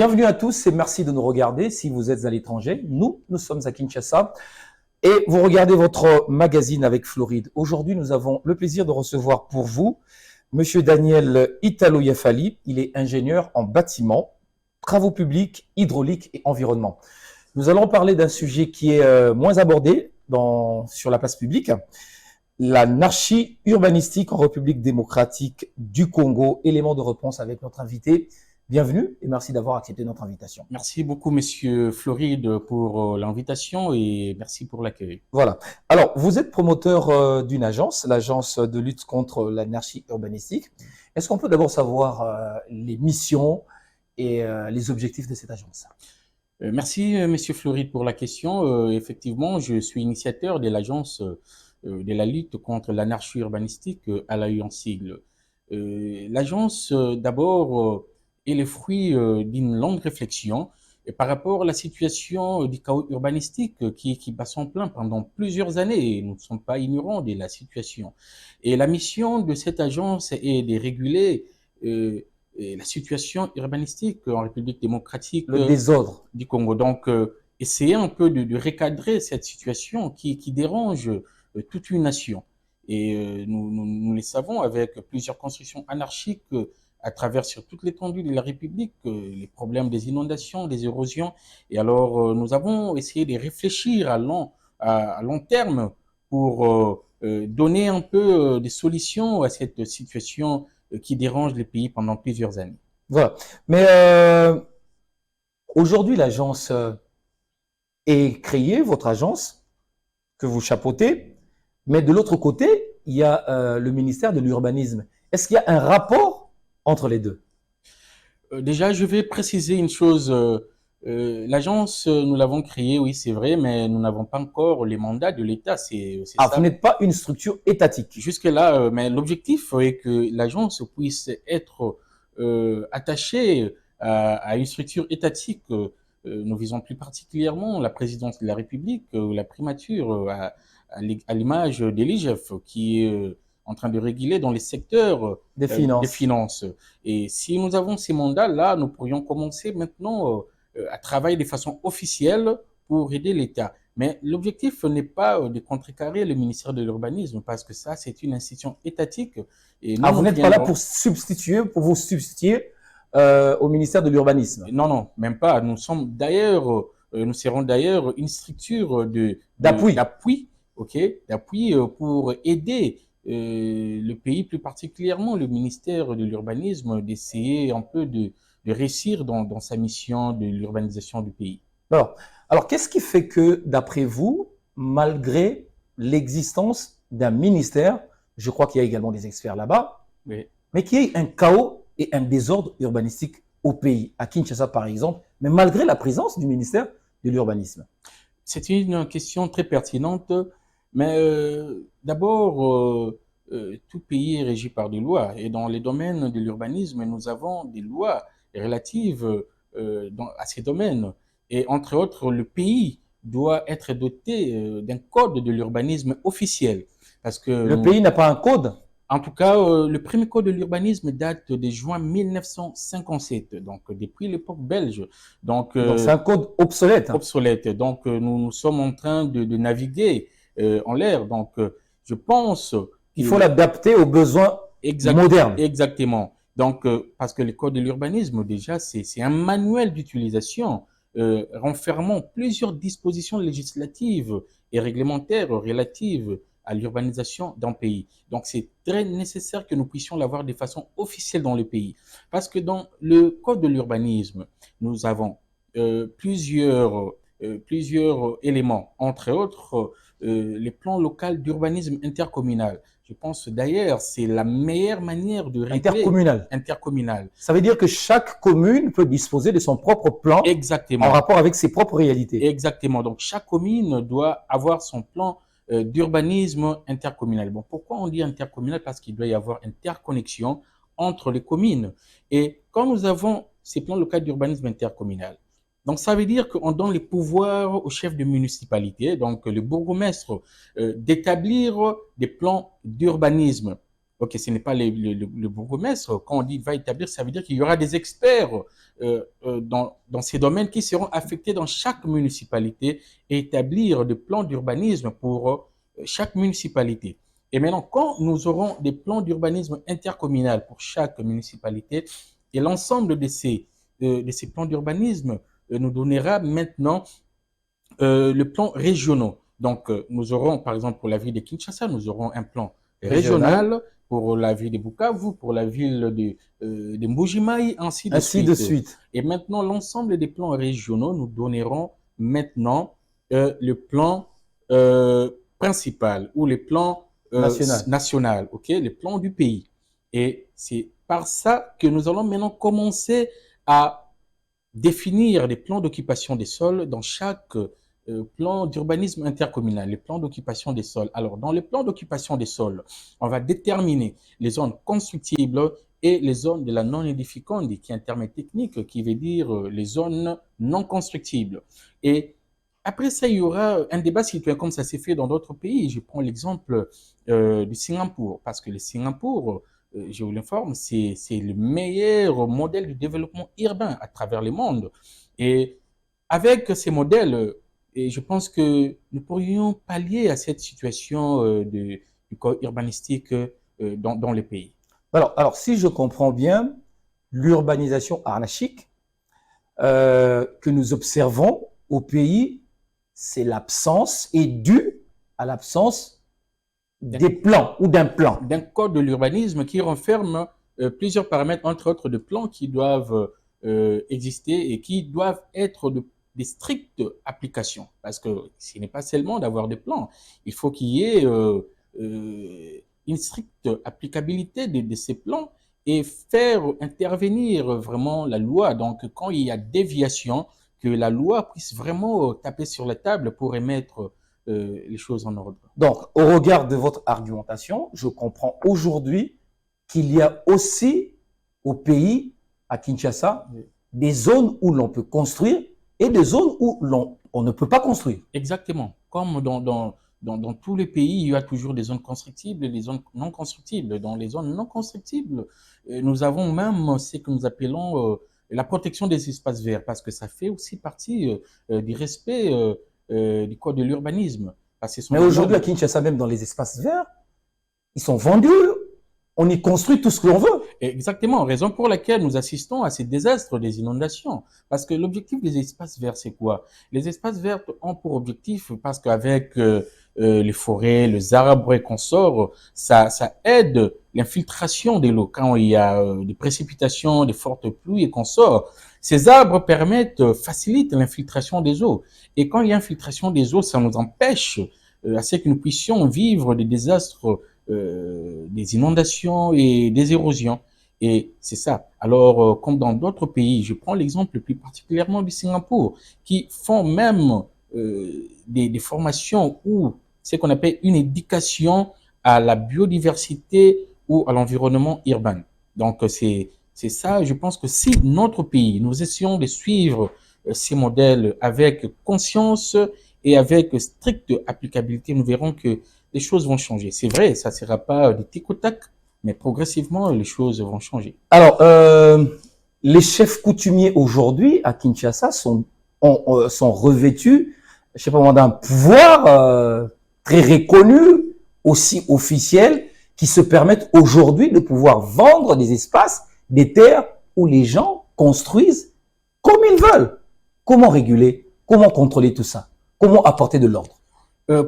Bienvenue à tous et merci de nous regarder si vous êtes à l'étranger. Nous sommes à Kinshasa et vous regardez votre magazine avec Floride. Aujourd'hui, nous avons le plaisir de recevoir pour vous Monsieur Daniel Italo Yafali. Il est ingénieur en bâtiment, travaux publics, hydraulique et environnement. Nous allons parler d'un sujet qui est moins abordé sur la place publique, l'anarchie urbanistique en République démocratique du Congo, élément de réponse avec notre invité. Bienvenue et merci d'avoir accepté notre invitation. Merci beaucoup, Monsieur Floride, pour l'invitation et merci pour l'accueil. Voilà. Alors, vous êtes promoteur d'une agence, l'agence de lutte contre l'anarchie urbanistique. Est-ce qu'on peut d'abord savoir les missions et les objectifs de cette agence? Merci, Monsieur Floride, pour la question. Effectivement, je suis initiateur de l'agence de la lutte contre l'anarchie urbanistique à l'AU en sigle. L'agence, d'abord, est le fruit d'une longue réflexion par rapport à la situation du chaos urbanistique qui bat son plein pendant plusieurs années. Nous ne sommes pas ignorants de la situation. Et la mission de cette agence est de réguler la situation urbanistique en République démocratique Le désordre du Congo. Donc, essayer un peu de recadrer cette situation qui dérange toute une nation. Et nous le savons avec plusieurs constructions anarchiques à travers sur toute l'étendue de la République, les problèmes des inondations, des érosions. Et alors, nous avons essayé de réfléchir à long terme pour donner un peu des solutions à cette situation qui dérange le pays pendant plusieurs années. Voilà. Mais aujourd'hui, l'agence est créée, votre agence, que vous chapeautez, mais de l'autre côté, il y a le ministère de l'Urbanisme. Est-ce qu'il y a un rapport entre les deux? Déjà, je vais préciser une chose. L'agence, nous l'avons créée, oui, c'est vrai, mais nous n'avons pas encore les mandats de l'État. Ah, vous n'êtes pas une structure étatique. Jusque-là, mais l'objectif est que l'agence puisse être attachée à une structure étatique. Nous visons plus particulièrement la présidence de la République, la primature, à l'image de l'IGF, qui est en train de réguler dans les secteurs des finances. Et si nous avons ces mandats-là, nous pourrions commencer maintenant à travailler de façon officielle pour aider l'État. Mais l'objectif n'est pas de contrecarrer le ministère de l'Urbanisme, parce que ça, c'est une institution étatique. Et vous n'êtes pas là pour vous substituer au ministère de l'Urbanisme? Non, non, même pas. Nous serons d'ailleurs une structure d'appui, ok, d'appui pour aider le pays, plus particulièrement le ministère de l'Urbanisme, d'essayer un peu de réussir dans sa mission de l'urbanisation du pays. Alors qu'est-ce qui fait que, d'après vous, malgré l'existence d'un ministère, je crois qu'il y a également des experts là-bas, oui, mais qu'il y ait un chaos et un désordre urbanistique au pays, à Kinshasa par exemple, mais malgré la présence du ministère de l'Urbanisme? C'est une question très pertinente, mais d'abord, tout pays est régi par des lois, et dans les domaines de l'urbanisme, nous avons des lois relatives à ces domaines. Et entre autres, le pays doit être doté d'un code de l'urbanisme officiel. Parce que le pays n'a pas un code? En tout cas, le premier code de l'urbanisme date de juin 1957, donc depuis l'époque belge. Donc c'est un code obsolète. Obsolète. Donc nous sommes en train de naviguer en l'air. Donc je pense qu'il faut l'adapter aux besoins modernes. Exactement. Donc parce que le code de l'urbanisme, déjà, c'est un manuel d'utilisation renfermant plusieurs dispositions législatives et réglementaires relatives à l'urbanisation d'un pays. Donc, c'est très nécessaire que nous puissions l'avoir de façon officielle dans le pays. Parce que dans le code de l'urbanisme, nous avons plusieurs éléments, entre autres les plans locaux d'urbanisme intercommunal. Je pense d'ailleurs c'est la meilleure manière de régler. Intercommunal. Ça veut dire que chaque commune peut disposer de son propre plan. Exactement. En rapport avec ses propres réalités. Exactement. Donc, chaque commune doit avoir son plan d'urbanisme intercommunal. Bon, pourquoi on dit intercommunal? Parce qu'il doit y avoir interconnexion entre les communes. Et quand nous avons ces plans locaux d'urbanisme intercommunal, donc ça veut dire qu'on donne les pouvoirs au chef de municipalité, donc le bourgmestre, d'établir des plans d'urbanisme Ok, ce n'est pas le bourgmestre. Quand on dit va établir, ça veut dire qu'il y aura des experts dans ces domaines qui seront affectés dans chaque municipalité et établir des plans d'urbanisme pour chaque municipalité. Et maintenant, quand nous aurons des plans d'urbanisme intercommunal pour chaque municipalité, et l'ensemble de ces plans d'urbanisme nous donnera maintenant le plan régionaux. Donc, nous aurons, par exemple, pour la ville de Kinshasa, nous aurons un plan régional pour la ville de Bukavu, pour la ville de Mbuji-Mayi, ainsi de Ainsi de suite. suite. Et maintenant, l'ensemble des plans régionaux nous donneront maintenant le plan principal ou les plans national, ok, les plans du pays. Et c'est par ça que nous allons maintenant commencer à définir les plans d'occupation des sols dans chaque plan d'urbanisme intercommunal, les plans d'occupation des sols. Alors, dans les plans d'occupation des sols, on va déterminer les zones constructibles et les zones de la non-édificante, qui est un terme technique qui veut dire les zones non constructibles. Et après ça, il y aura un débat citoyen comme ça s'est fait dans d'autres pays. Je prends l'exemple du Singapour, parce que le Singapour, je vous l'informe, c'est le meilleur modèle de développement urbain à travers le monde. Et avec ces modèles, et je pense que nous pourrions pallier à cette situation du code urbanistique dans les pays. Alors, si je comprends bien, l'urbanisation anarchique que nous observons au pays, c'est l'absence, est due à l'absence des plans ou d'un plan. D'un code de l'urbanisme qui renferme plusieurs paramètres, entre autres de plans qui doivent exister et qui doivent être des strictes applications. Parce que ce n'est pas seulement d'avoir des plans, il faut qu'il y ait une stricte applicabilité de ces plans et faire intervenir vraiment la loi. Donc, quand il y a déviation, que la loi puisse vraiment taper sur la table pour émettre les choses en ordre. Donc, au regard de votre argumentation, je comprends aujourd'hui qu'il y a aussi au pays, à Kinshasa, des zones où l'on peut construire et des zones où on ne peut pas construire. Exactement. Comme dans tous les pays, il y a toujours des zones constructibles et des zones non constructibles. Dans les zones non constructibles, nous avons même ce que nous appelons la protection des espaces verts, parce que ça fait aussi partie du respect du code de l'urbanisme. Mais aujourd'hui, à Kinshasa, même dans les espaces verts, ils sont vendus. On y construit tout ce que l'on veut. Exactement, raison pour laquelle nous assistons à ces désastres des inondations. Parce que l'objectif des espaces verts, c'est quoi? Les espaces verts ont pour objectif, parce qu'avec les forêts, les arbres et consorts, ça aide l'infiltration de l'eau. Quand il y a des précipitations, des fortes pluies et consorts, ces arbres facilitent l'infiltration des eaux. Et quand il y a infiltration des eaux, ça nous empêche à ce que nous puissions vivre des désastres, des inondations et des érosions. Et c'est ça. Alors, comme dans d'autres pays, je prends l'exemple plus particulièrement du Singapour, qui font même des formations ou ce qu'on appelle une éducation à la biodiversité ou à l'environnement urbain. Donc, c'est ça. Je pense que si notre pays, nous essayons de suivre ces modèles avec conscience et avec stricte applicabilité, nous verrons que les choses vont changer. C'est vrai, ça ne sera pas du tic au tac, mais progressivement, les choses vont changer. Alors, les chefs coutumiers aujourd'hui à Kinshasa sont revêtus, je sais pas moi, d'un pouvoir très reconnu, aussi officiel, qui se permettent aujourd'hui de pouvoir vendre des espaces, des terres où les gens construisent comme ils veulent. Comment réguler? Comment contrôler tout ça? Comment apporter de l'ordre?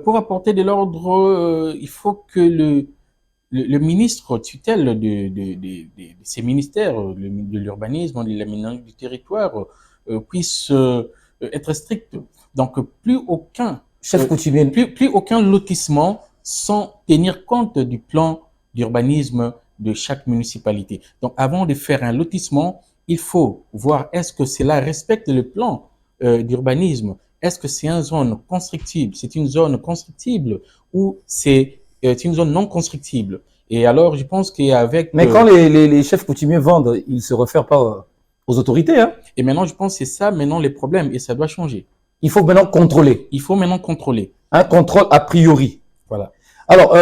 Pour apporter de l'ordre, il faut que le ministre tutelle de ces ministères, de l'urbanisme, de l'aménagement du territoire, puisse être strict. Donc, plus aucun chef coutumier, plus aucun lotissement sans tenir compte du plan d'urbanisme de chaque municipalité. Donc, avant de faire un lotissement, il faut voir est-ce que cela respecte le plan d'urbanisme. Est-ce que c'est une zone constructible? C'est une zone constructible ou c'est une zone non constructible? Et alors, je pense qu'avec... Mais quand les chefs coutumiers vendent, ils ne se réfèrent pas aux autorités. Hein. Et maintenant, je pense que c'est ça maintenant les problèmes et ça doit changer. Il faut maintenant contrôler. Il faut maintenant contrôler. Un contrôle a priori. Voilà. Alors,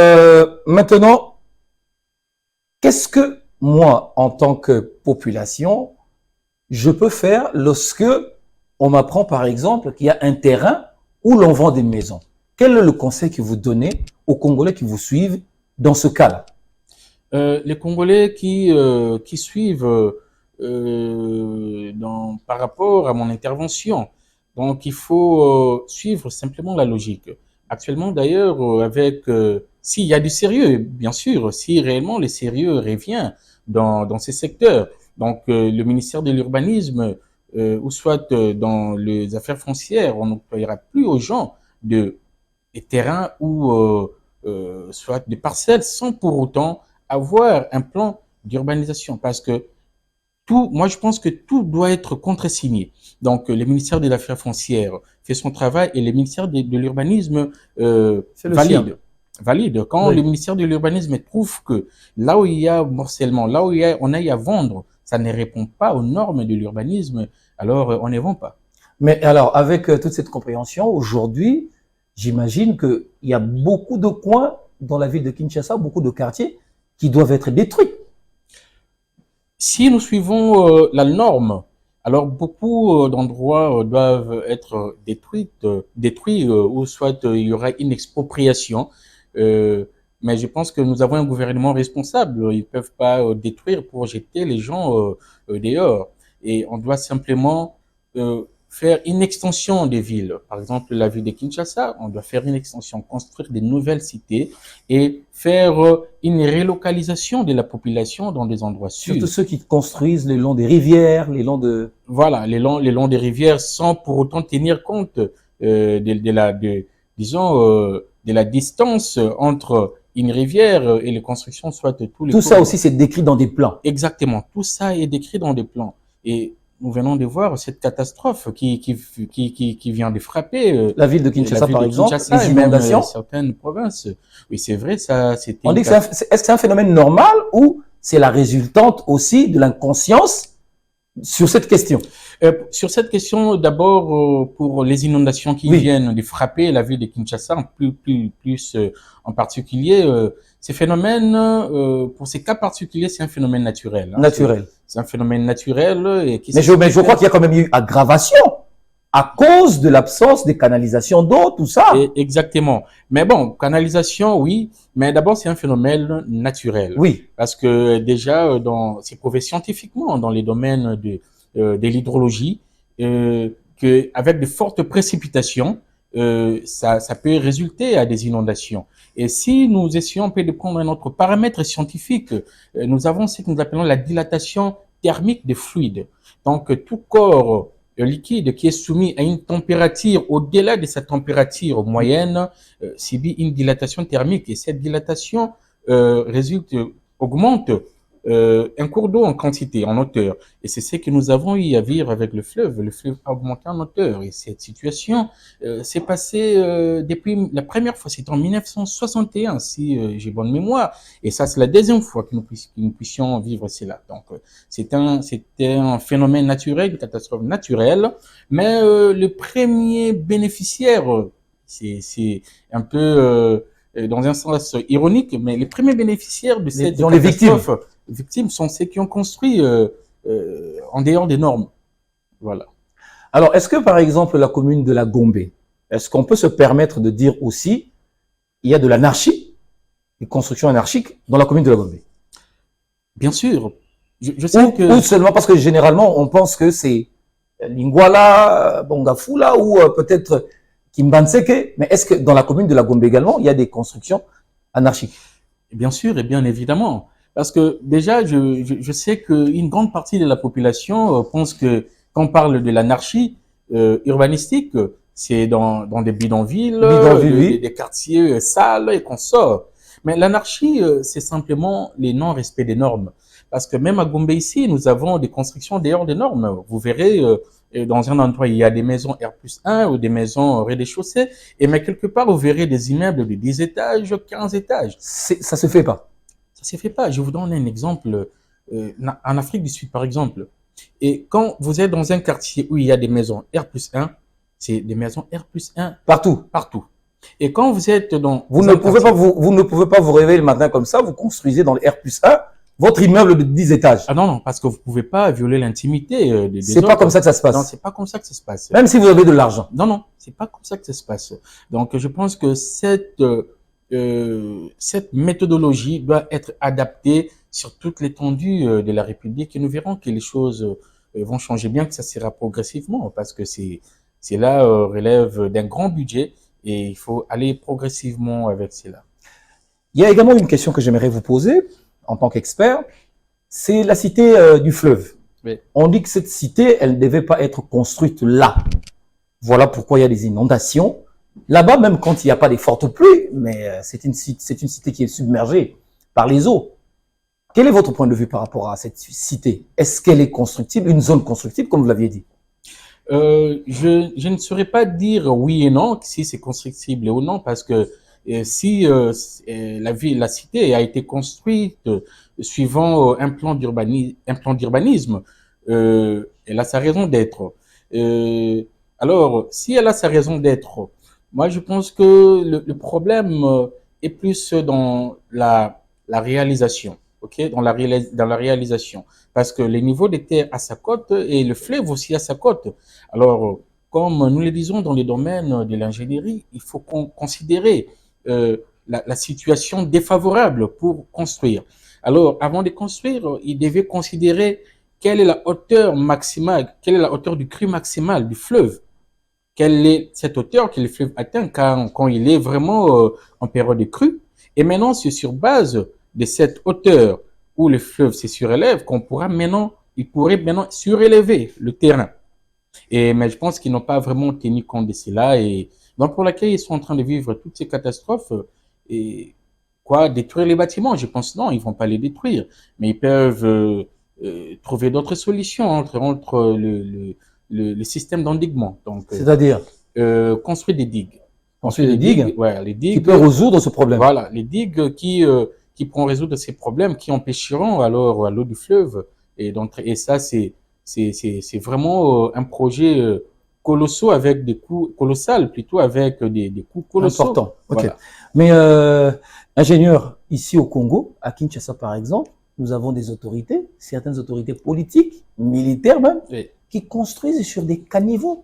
maintenant, Qu'est-ce que moi, en tant que population, je peux faire lorsque on m'apprend, par exemple, qu'il y a un terrain où l'on vend des maisons? Quel est le conseil que vous donnez aux Congolais qui vous suivent dans ce cas-là? Les Congolais qui suivent par rapport à mon intervention, donc il faut suivre simplement la logique. Actuellement, d'ailleurs, s'il y a du sérieux, bien sûr, si réellement le sérieux revient dans ces secteurs, donc le ministère de l'Urbanisme ou soit dans les affaires foncières, on ne payera plus aux gens des terrains ou soit des parcelles sans pour autant avoir un plan d'urbanisation parce que moi je pense que tout doit être contresigné. Donc le ministère des Affaires foncières fait son travail et le ministère de l'Urbanisme valide. Quand Oui. le ministère de l'Urbanisme trouve que là où il y a morcellement, là où on a à vendre, ça ne répond pas aux normes de l'urbanisme, alors on ne vend pas. Mais alors, avec toute cette compréhension, aujourd'hui, j'imagine qu'il y a beaucoup de coins dans la ville de Kinshasa, beaucoup de quartiers qui doivent être détruits. Si nous suivons la norme, alors beaucoup d'endroits doivent être détruits ou soit il y aura une expropriation. Mais je pense que nous avons un gouvernement responsable. Ils ne peuvent pas détruire pour jeter les gens dehors. Et on doit simplement faire une extension des villes. Par exemple, la ville de Kinshasa, on doit faire une extension, construire des nouvelles cités et faire une relocalisation de la population dans des endroits sûrs. Surtout ceux qui construisent le long des rivières, les longs de... Voilà, les longs des rivières sans pour autant tenir compte de la distance entre une rivière et les constructions, soit tous les Tout ça aussi, c'est décrit dans des plans. Exactement, tout ça est décrit dans des plans. Et nous venons de voir cette catastrophe qui vient de frapper la ville de Kinshasa, par exemple, les et inondations. même certaines provinces. Oui, c'est vrai, ça, c'était. On dit que est-ce que c'est un phénomène normal ou c'est la résultante aussi de l'inconscience sur cette question? Sur cette question, d'abord, pour les inondations qui viennent de frapper la ville de Kinshasa, plus en particulier, ces phénomènes, pour ces cas particuliers, c'est un phénomène naturel. Hein. Naturel. C'est un phénomène naturel. Et mais je crois qu'il y a quand même eu aggravation à cause de l'absence des canalisations d'eau, tout ça. Exactement. Mais bon, canalisation, oui, mais d'abord, c'est un phénomène naturel. Oui. Parce que déjà, c'est prouvé scientifiquement dans les domaines de l'hydrologie, qu'avec de fortes précipitations, ça peut résulter à des inondations. Et si nous essayons de prendre un autre paramètre scientifique, nous avons ce que nous appelons la dilatation thermique des fluides. Donc, tout corps liquide qui est soumis à une température au-delà de sa température moyenne subit une dilatation thermique. Et cette dilatation augmente un cours d'eau en quantité, en hauteur. Et c'est ce que nous avons eu à vivre avec le fleuve. Le fleuve a augmenté en hauteur. Et cette situation s'est passée depuis la première fois, c'était en 1961, si j'ai bonne mémoire. Et ça, c'est la deuxième fois que nous puissions vivre cela. Donc, c'était un phénomène naturel, une catastrophe naturelle. Mais le premier bénéficiaire, c'est un peu dans un sens ironique, mais les premiers bénéficiaires de cette catastrophe, victimes sont ceux qui ont construit en dehors des normes. Voilà. Alors, est-ce que, par exemple, la commune de la Gombe, est-ce qu'on peut se permettre de dire aussi il y a de l'anarchie, une construction anarchique dans la commune de la Gombe? Bien sûr. Je sais ou seulement parce que généralement, on pense que c'est Lingwala, Bongafula ou peut-être Kimbanseke. Mais est-ce que dans la commune de la Gombe également, il y a des constructions anarchiques? Bien sûr et bien évidemment. Parce que déjà, je sais qu'une grande partie de la population pense que quand on parle de l'anarchie urbanistique, c'est dans des bidonvilles, des quartiers sales et qu'on sort. Mais l'anarchie, c'est simplement les non-respects des normes. Parce que même à Gombe ici, nous avons des constructions dehors des normes. Vous verrez, dans un endroit, il y a des maisons R+1 ou des maisons rez-de-chaussée. Mais quelque part, vous verrez des immeubles de 10 étages, 15 étages. Ça se fait pas. Ça se fait pas. Je vous donne un exemple. En Afrique du Sud, par exemple. Et quand vous êtes dans un quartier où il y a des maisons R+1, c'est des maisons R+1 partout. Et quand vous êtes dans vous ne pouvez pas vous réveiller le matin comme ça, vous construisez dans le R+1 Votre immeuble de 10 étages. Ah non, non, parce que vous pouvez pas violer l'intimité des C'est autres. pas comme ça que ça se Non, passe. c'est pas comme ça que ça se passe. Même si vous avez de l'argent. Non, non, c'est pas comme ça que ça se passe. Donc, je pense que cette méthodologie doit être adaptée sur toute l'étendue de la République et nous verrons que les choses vont changer, bien que ça sera progressivement, parce que cela relève d'un grand budget et il faut aller progressivement avec cela. Il y a également une question que j'aimerais vous poser en tant qu'expert. C'est la cité du fleuve. Oui. On dit que cette cité, elle ne devait pas être construite là. Voilà pourquoi il y a des inondations. Là-bas, même quand il n'y a pas des fortes pluies, mais c'est une cité qui est submergée par les eaux. Quel est votre point de vue par rapport à cette cité? Est-ce qu'elle est constructible, une zone constructible, comme vous l'aviez dit? Je ne saurais pas dire oui et non, si c'est constructible ou non, parce que si la cité a été construite suivant un plan d'urbanisme, elle a sa raison d'être. Alors, si elle a sa raison d'être, moi je pense que le problème est plus dans la réalisation, ok, dans la réalisation, parce que les niveaux des terres à sa côte et le fleuve aussi à sa côte. Alors, comme nous le disons dans les domaines de l'ingénierie, il faut considérer la situation défavorable pour construire. Alors, avant de construire, il devait considérer quelle est la hauteur maximale, quelle est la hauteur du cru maximal du fleuve. Quelle est cette hauteur que le fleuve atteint quand il est vraiment en période de crue. Et maintenant, c'est sur base de cette hauteur où le fleuve se surélève il pourrait maintenant surélever le terrain. Mais je pense qu'ils n'ont pas vraiment tenu compte de cela et donc pour laquelle ils sont en train de vivre toutes ces catastrophes et détruire les bâtiments. Je pense non, ils vont pas les détruire, mais ils peuvent trouver d'autres solutions entre le système d'endiguement. Donc, c'est-à-dire construire des digues. Construire des digues, ouais, les digues qui peuvent résoudre ce problème. Voilà, les digues qui pourront résoudre ces problèmes, qui empêcheront alors l'eau du fleuve. Et ça, c'est vraiment un projet colossal avec des coûts colossal, plutôt avec des coûts colossaux. Important. Ok. Voilà. Mais ingénieur, ici au Congo, à Kinshasa par exemple, nous avons des autorités, certaines autorités politiques, militaires même, Oui. qui construisent sur des caniveaux,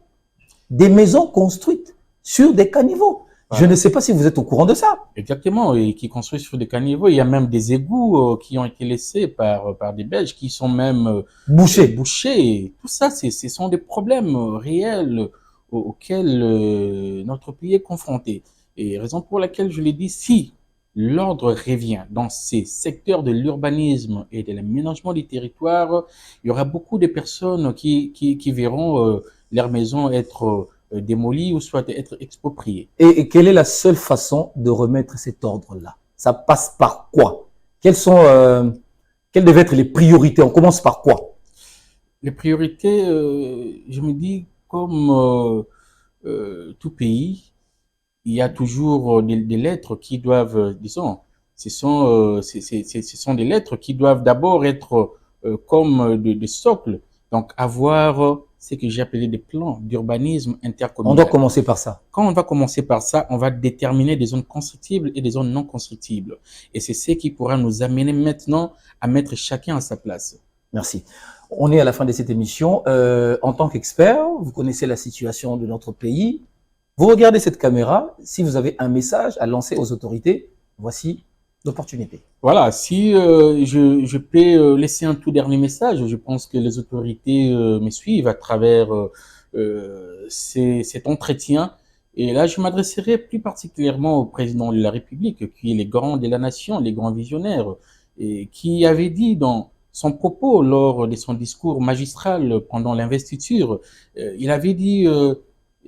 des maisons construites sur des caniveaux. Voilà. Je ne sais pas si vous êtes au courant de ça. Exactement, et qui construisent sur des caniveaux. Il y a même des égouts qui ont été laissés par des Belges qui sont même Bouchés. Et tout ça, ce sont des problèmes réels auxquels notre pays est confronté. Et raison pour laquelle je l'ai dit, si l'ordre revient dans ces secteurs de l'urbanisme et de l'aménagement du territoire, il y aura beaucoup de personnes qui verront leurs maisons être démolies ou soit être expropriées. Et quelle est la seule façon de remettre cet ordre-là? Ça passe par quoi? Quelles devaient être les priorités? On commence par quoi? Les priorités, je me dis, comme tout pays, il y a toujours des lettres qui doivent, disons, ce sont des lettres qui doivent d'abord être comme des socles, donc avoir ce que j'ai appelé des plans d'urbanisme intercommunal. On doit commencer par ça. Quand on va commencer par ça, on va déterminer des zones constructibles et des zones non constructibles. Et c'est ce qui pourra nous amener maintenant à mettre chacun à sa place. Merci. On est à la fin de cette émission. En tant qu'expert, vous connaissez la situation de notre pays. Vous regardez cette caméra. Si vous avez un message à lancer aux autorités, voici l'opportunité. Voilà, si je peux laisser un tout dernier message, je pense que les autorités me suivent à travers cet entretien. Et là, je m'adresserai plus particulièrement au président de la République, qui est les grands de la nation, les grands visionnaires, et qui avait dit dans son propos lors de son discours magistral pendant l'investiture, il avait dit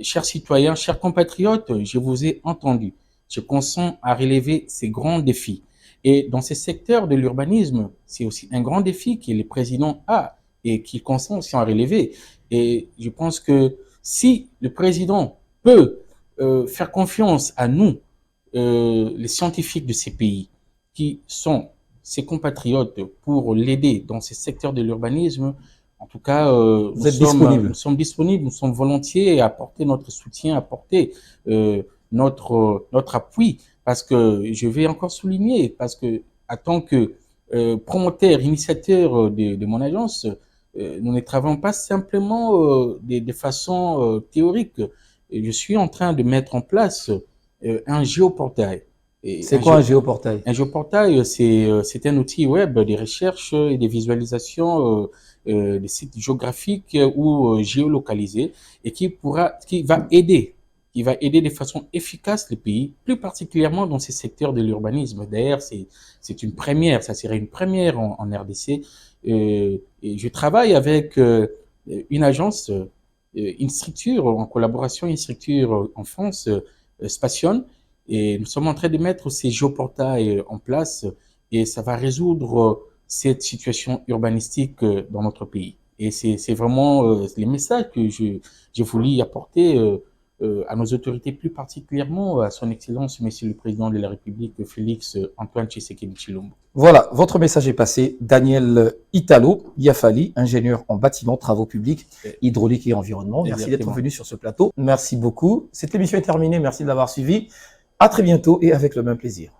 chers citoyens, chers compatriotes, je vous ai entendu. Je consens à relever ces grands défis. Et dans ces secteurs de l'urbanisme, c'est aussi un grand défi que le président a et qu'il consent aussi à relever. Et je pense que si le président peut faire confiance à nous, les scientifiques de ces pays, qui sont ses compatriotes, pour l'aider dans ces secteurs de l'urbanisme, en tout cas, nous sommes disponibles, nous sommes volontiers à apporter notre soutien, à apporter notre appui, parce que je vais encore souligner, parce que en tant que promoteur, initiateur de mon agence, nous ne travaillons pas simplement de façon théorique. Et je suis en train de mettre en place un géoportail. C'est quoi un géoportail? Un géoportail, c'est un outil web de recherche et de visualisation des sites géographiques ou géolocalisés et qui va aider de façon efficace les pays, plus particulièrement dans ces secteurs de l'urbanisme. D'ailleurs, c'est une première, ça serait une première en RDC. Et je travaille avec une agence, une structure en collaboration, une structure en France, Spation, et nous sommes en train de mettre ces géoportails en place et ça va résoudre cette situation urbanistique dans notre pays. Et c'est vraiment les messages que j'ai voulu apporter à nos autorités, plus particulièrement à son Excellence, Monsieur le Président de la République, Félix Antoine Tshisekedi Tshilombo. Voilà, votre message est passé. Daniel Italo Yafali, ingénieur en bâtiment, travaux publics, hydraulique et environnement. Merci d'être venu sur ce plateau. Merci beaucoup. Cette émission est terminée. Merci de l'avoir suivi. À très bientôt et avec le même plaisir.